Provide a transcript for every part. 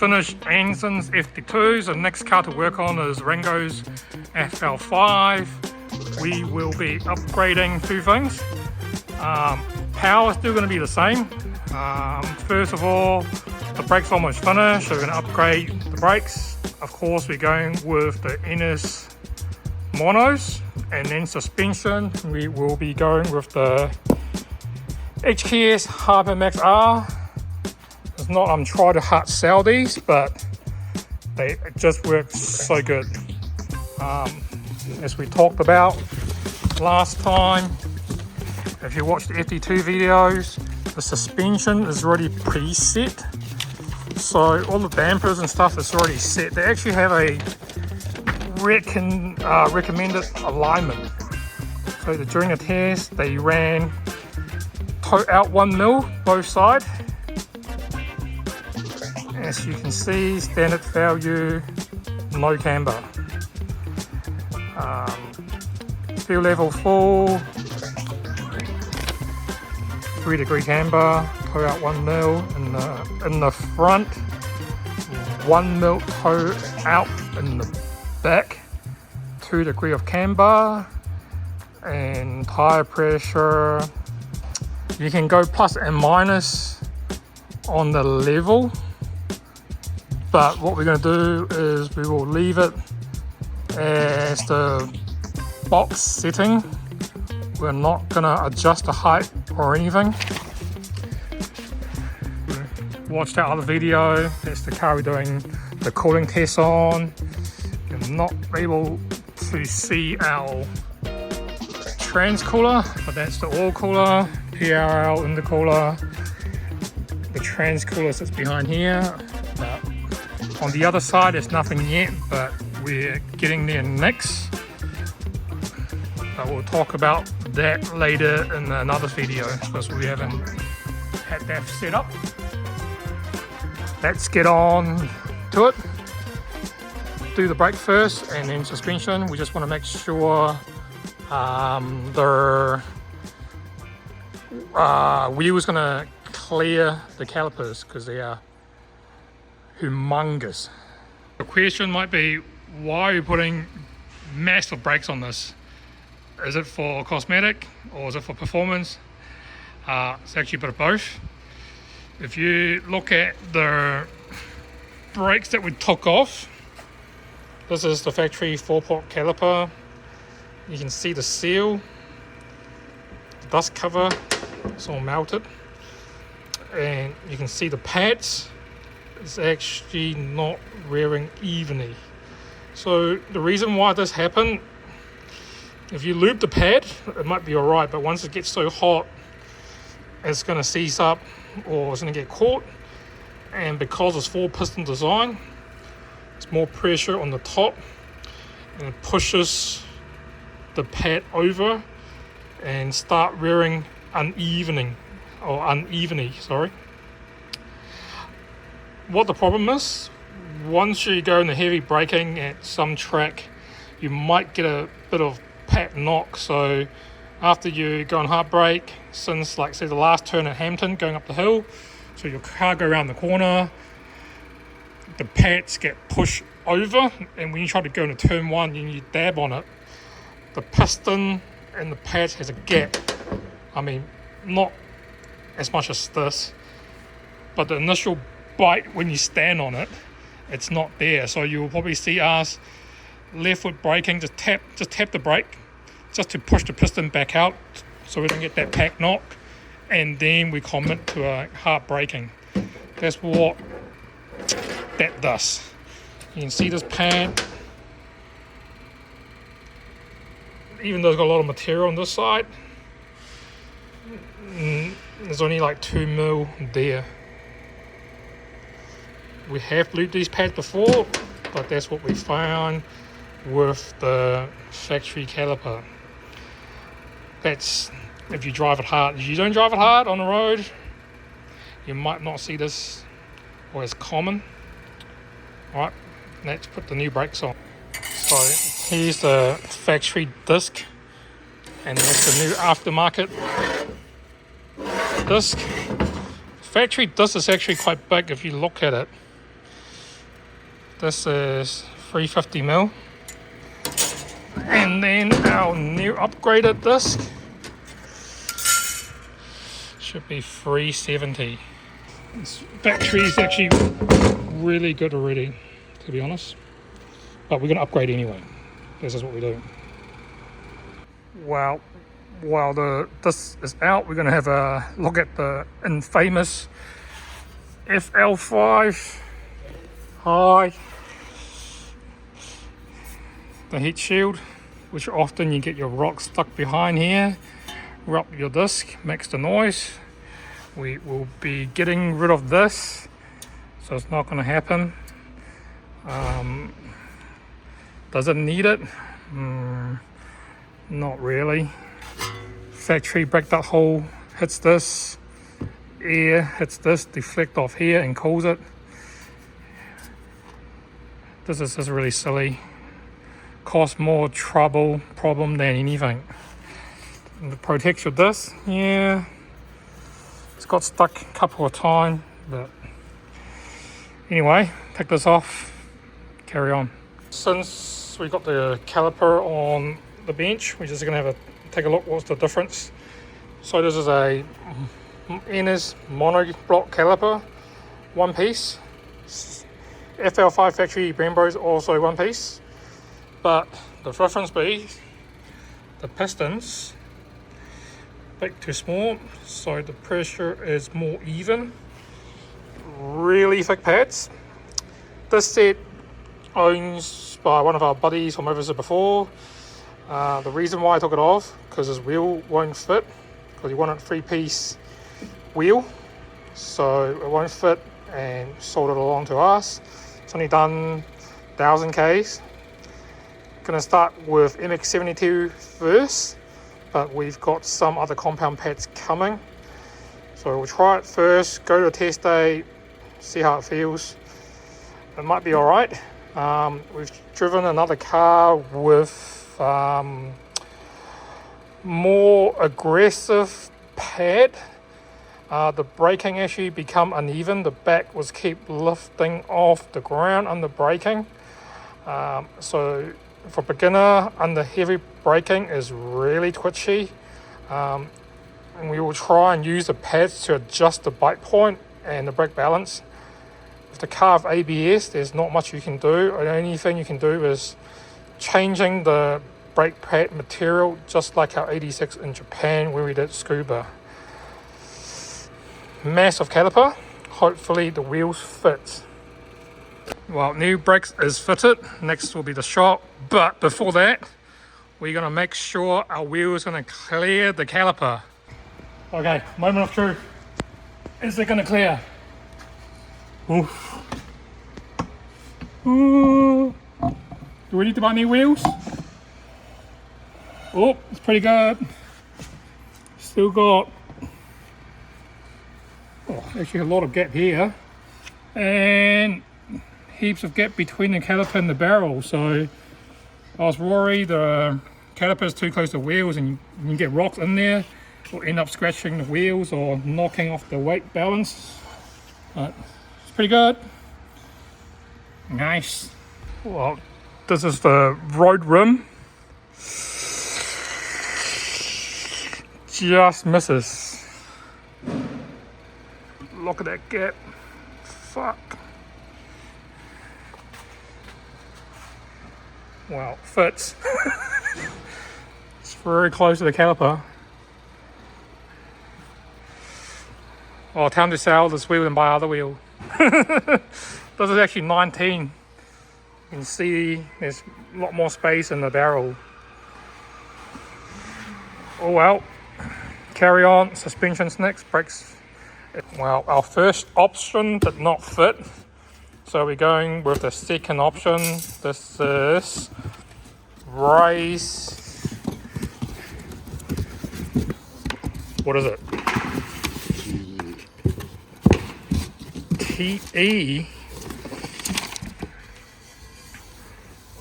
finished Anson's FD2s. The next car to work on is Rango's FL5. We will be upgrading two things. Power is still going to be the same. First of all, the brakes are almost finished, so we're going to upgrade the brakes. Of course, we're going with the NS monos, and then suspension, we will be going with the HKS Hypermax R. It's not I'm trying to hard sell these, but they just work so good. As we talked about last time, if you watched the FD2 videos, the suspension is already preset, so all the dampers and stuff is already set. They actually have a recommended alignment. So during the test, they ran toe out 1 mil both sides. As you can see, standard value, no camber. Field level full, 3-degree camber, toe out 1 mil in the front, 1 mil toe out in the back, 2-degree of camber, and tire pressure. You can go plus and minus on the level, but what we're going to do is we will leave it as the box setting. We're not going to adjust the height or anything. Watch that other video. That's the car we're doing the cooling test on. You're not able to see our trans cooler, but that's the oil cooler, PRL intercooler. The trans cooler sits behind here. On the other side, there's nothing yet, but we're getting there next. But we'll talk about that later in another video because we haven't had that set up. Let's get on to it. Do the brake first and then suspension. We just want to make sure the wheel is going to clear the calipers because they are humongous. The question might be, why are you putting massive brakes on this? Is it for cosmetic or is it for performance? It's actually a bit of both. If you look at the brakes that we took off, this is the factory 4-pot caliper. You can see the seal, the dust cover, it's all melted, and you can see the pads. It's actually not wearing evenly. So the reason why this happened, if you lube the pad, it might be alright, but once it gets so hot, it's going to seize up or it's going to get caught. And because it's 4-piston design, it's more pressure on the top and it pushes the pad over and start wearing unevenly. What the problem is, once you go into heavy braking at some track, you might get a bit of pad knock. So after you go on hard brake, since like say the last turn at Hampton going up the hill, so your car go around the corner, the pads get pushed over, and when you try to go into turn 1 and you dab on it, the piston and the pads has a gap. I mean, not as much as this, but the initial bite when you stand on it, it's not there. So you'll probably see us left foot braking, just tap the brake just to push the piston back out so we don't get that pack knock, and then we commit to a hard braking. That's what that does. You can see this pad, even though it's got a lot of material on this side, there's only like 2 mil there. We have lubed these pads before, but that's what we found with the factory caliper. That's if you drive it hard. If you don't drive it hard on the road, you might not see this, or it's common. Alright, let's put the new brakes on. So here's the factory disc, and that's the new aftermarket disc. Factory disc is actually quite big if you look at it. This is 350mm. And then our new upgraded disc should be 370. This battery is actually really good already, to be honest. But we're going to upgrade anyway. This is what we do. Well, while this is out, we're going to have a look at the infamous FL5 High, the heat shield, which often you get your rock stuck behind here, rub your disc, makes the noise. We will be getting rid of this, so it's not going to happen. Does it need it? Not really. Factory brake duct hole hits this, air hits this, deflect off here and cools it. This is just really silly. Costs more problem than anything. And it protects your disc, yeah. It's got stuck a couple of times, but anyway, take this off, carry on. Since we got the caliper on the bench, we're just gonna take a look what's the difference. So this is a NS monoblock caliper, one piece. FL5 factory Brembo is also one piece, but the difference be the pistons a bit too small, so the pressure is more even. Really thick pads. This set owns by one of our buddies from overseas before. The reason why I took it off, because his wheel won't fit, because he wanted a 3-piece wheel, so it won't fit, and sold it along to us. It's only done 1000 Ks. Gonna start with MX72 first, but we've got some other compound pads coming, so we'll try it first, go to a test day, see how it feels. It might be alright. We've driven another car with more aggressive pad. The braking actually become uneven. The back was keep lifting off the ground under braking. So for beginner, under heavy braking is really twitchy. And we will try and use the pads to adjust the bite point and the brake balance. With the car of ABS, there's not much you can do. The only thing you can do is changing the brake pad material, just like our 86 in Japan where we did scuba. Massive caliper, hopefully the wheels fit. Well, new brakes is fitted, next will be the shock, but before that we're going to make sure our wheel is going to clear the caliper. Okay, moment of truth. Is it going to clear? Oof. Ooh. Do we need to buy new wheels? Oh, it's pretty good. Still got actually a lot of gap here, and heaps of gap between the caliper and the barrel. So I was worried the caliper is too close to the wheels and you can get rocks in there, or end up scratching the wheels or knocking off the weight balance. But it's pretty good. Nice. Well, this is the road rim. Just misses. Look at that gap. Fuck. Wow, fits. It's very close to the caliper. Oh, time to sell this wheel and buy other wheel. This is actually 19. You can see there's a lot more space in the barrel. Oh well. Carry on. Suspension's next. Brakes. Well, our first option did not fit, so we're going with the second option. This is raise. What is it? TE.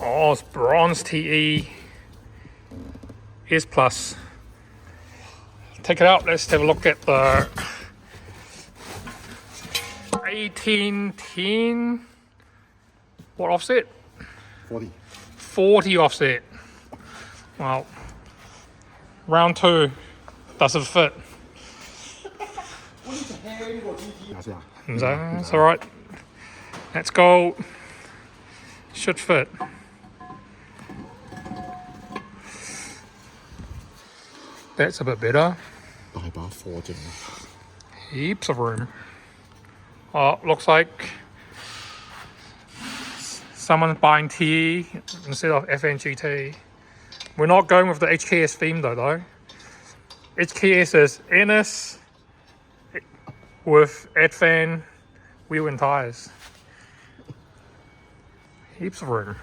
Oh, it's bronze TE S plus. Take it out. Let's have a look at the 1810 What offset? 40. 40 offset. Well, round 2. Does it fit? That's alright. That's gold. Should fit. That's a bit better. Heaps of room. Oh, looks like someone's buying TE instead of FNGT. We're not going with the HKS theme though. HKS is NS with Adfan wheel and tyres. Heaps of room.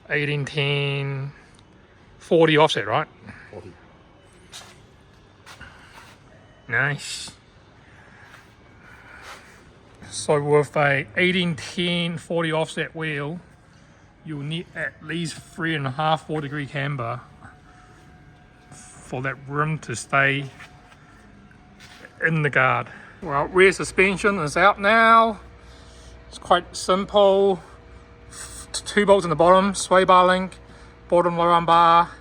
1810 40 offset, right? 40. Nice. So with a 1810 40 offset wheel, you'll need at least 3.5 4-degree camber for that rim to stay in the guard. Well, rear suspension is out now. It's quite simple. 2 bolts in the bottom, sway bar link, bottom lower arm bar.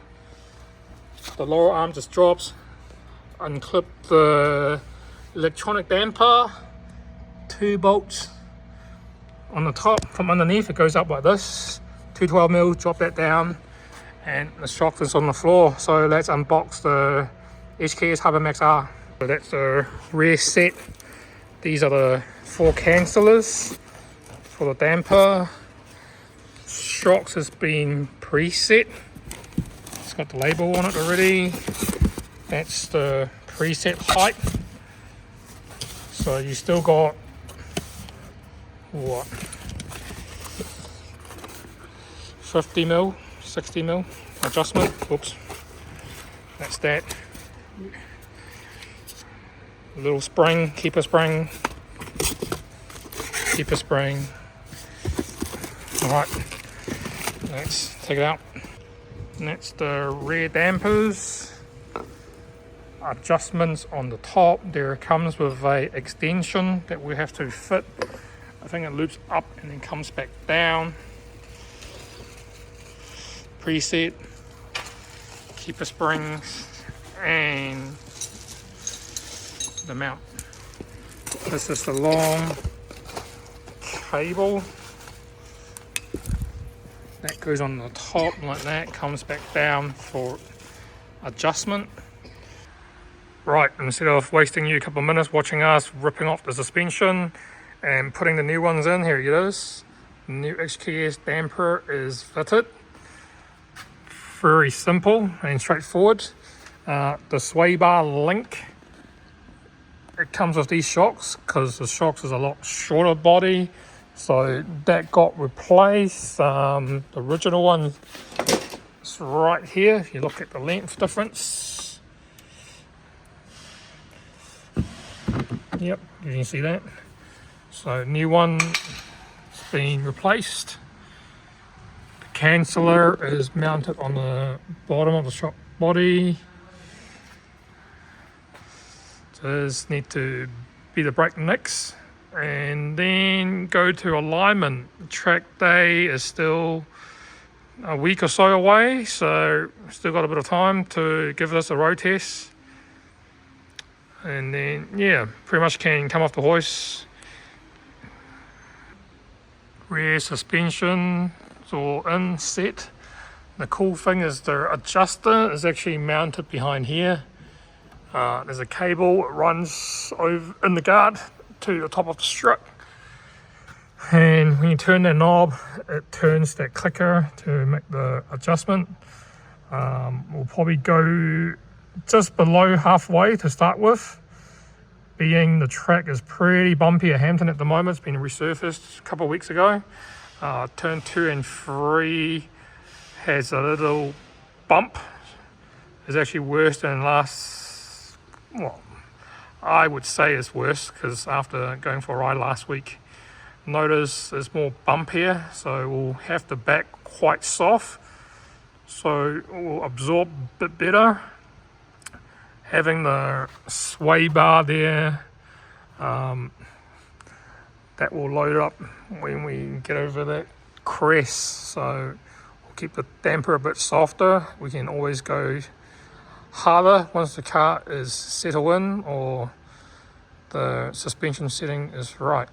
The lower arm just drops. Unclip the electronic damper. 2 bolts on the top from underneath. It goes up like this. 2 12mm, drop that down, and the shock is on the floor. So let's unbox the HKS Hypermax R. So that's the rear set. These are the 4 cancellers for the damper. Shocks has been preset. It's got the label on it already. That's the preset height. So you still got what? 50mm, 60mm adjustment. Oops. That's that. A little spring, keeper spring. Keeper spring. Alright. Let's take it out. And that's the rear dampers. Adjustments on the top. There it comes with a extension that we have to fit. I think it loops up and then comes back down. Preset. Keeper springs and the mount. This is the long cable that goes on the top like that, comes back down for adjustment. Right, instead of wasting you a couple of minutes watching us ripping off the suspension and putting the new ones in, here it is. The new HKS damper is fitted. Very simple and straightforward. The sway bar link, it comes with these shocks because the shocks is a lot shorter body, so that got replaced. The original one is right here. If you look at the length difference, yep, you can see that. So new one has been replaced. The canceller is mounted on the bottom of the shock body. Just need to be the brake mix and then go to alignment. Track day is still a week or so away, so still got a bit of time to give this a road test, and then yeah, pretty much can come off the hoist. Rear suspension is all in set. The cool thing is the adjuster is actually mounted behind here. There's a cable that runs over in the guard to the top of the strut, and when you turn that knob, it turns that clicker to make the adjustment. We'll probably go just below halfway to start with, being the track is pretty bumpy at Hampton at the moment. It's been resurfaced a couple of weeks ago. Turn 2 and 3 has a little bump. It's actually worse than last, well, I would say it's worse because after going for a ride last week, notice there's more bump here, so we'll have to back quite soft so it will absorb a bit better. Having the sway bar there That will load up when we get over that crest, so we'll keep the damper a bit softer. We can always go harder once the car is settled in or the suspension setting is right.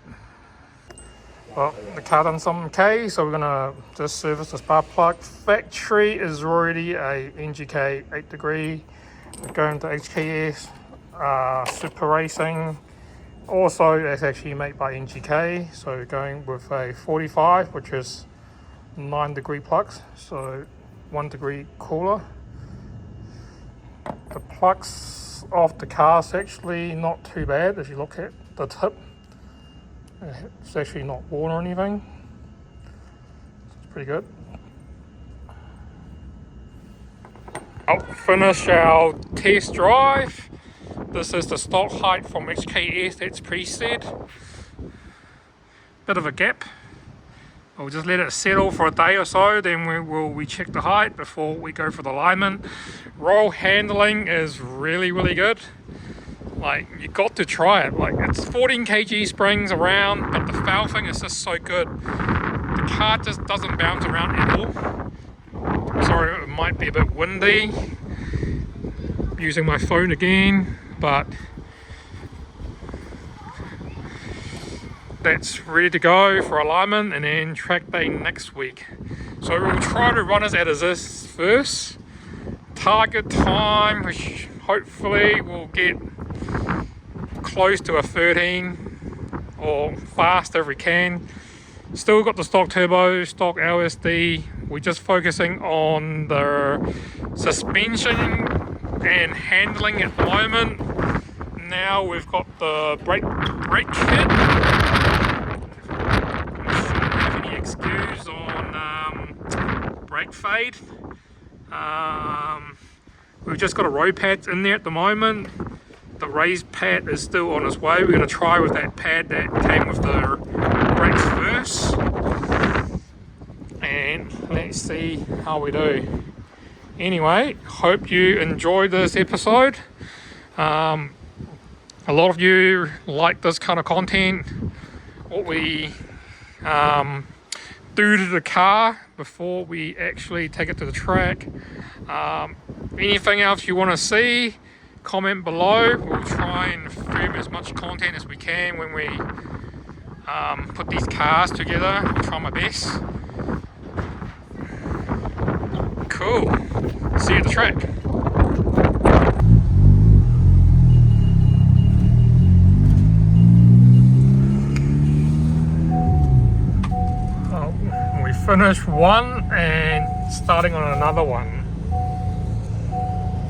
Well, the car done some K, so we're gonna just service the spark plug. Factory is already a NGK 8 degree. We're going to HKS Super Racing. Also, that's actually made by NGK, so going with a 45, which is 9 degree plugs, so 1 degree cooler. The plugs off the car is actually not too bad if you look at the tip. It's actually not worn or anything. It's pretty good. I'll finish our test drive. This is the stock height from HKS that's preset. Bit of a gap. We'll just let it settle for a day or so, then we check the height before we go for the alignment. Roll handling is really good. Like, you got to try it. Like, it's 14 kg springs around, but the foul thing is just so good. The car just doesn't bounce around at all. Sorry, it might be a bit windy. Using my phone again, but that's ready to go for alignment and then track day next week. So we'll try to run us out of this first. Target time, which hopefully will get close to a 13 or faster if we can. Still got the stock turbo, stock LSD. We're just focusing on the suspension and handling at the moment. Now we've got the brake kit. Shouldn't have any excuse on brake fade. We've just got a road pad in there at the moment. The raised pad is still on its way. We're going to try with that pad that came with the brakes first, and let's see how we do. Anyway, hope you enjoyed this episode. A lot of you like this kind of content, what we do to the car before we actually take it to the track. Anything else you want to see, comment below. We'll try and film as much content as we can when we put these cars together. I'll try my best. Cool. See you at the track. We finished one and starting on another one.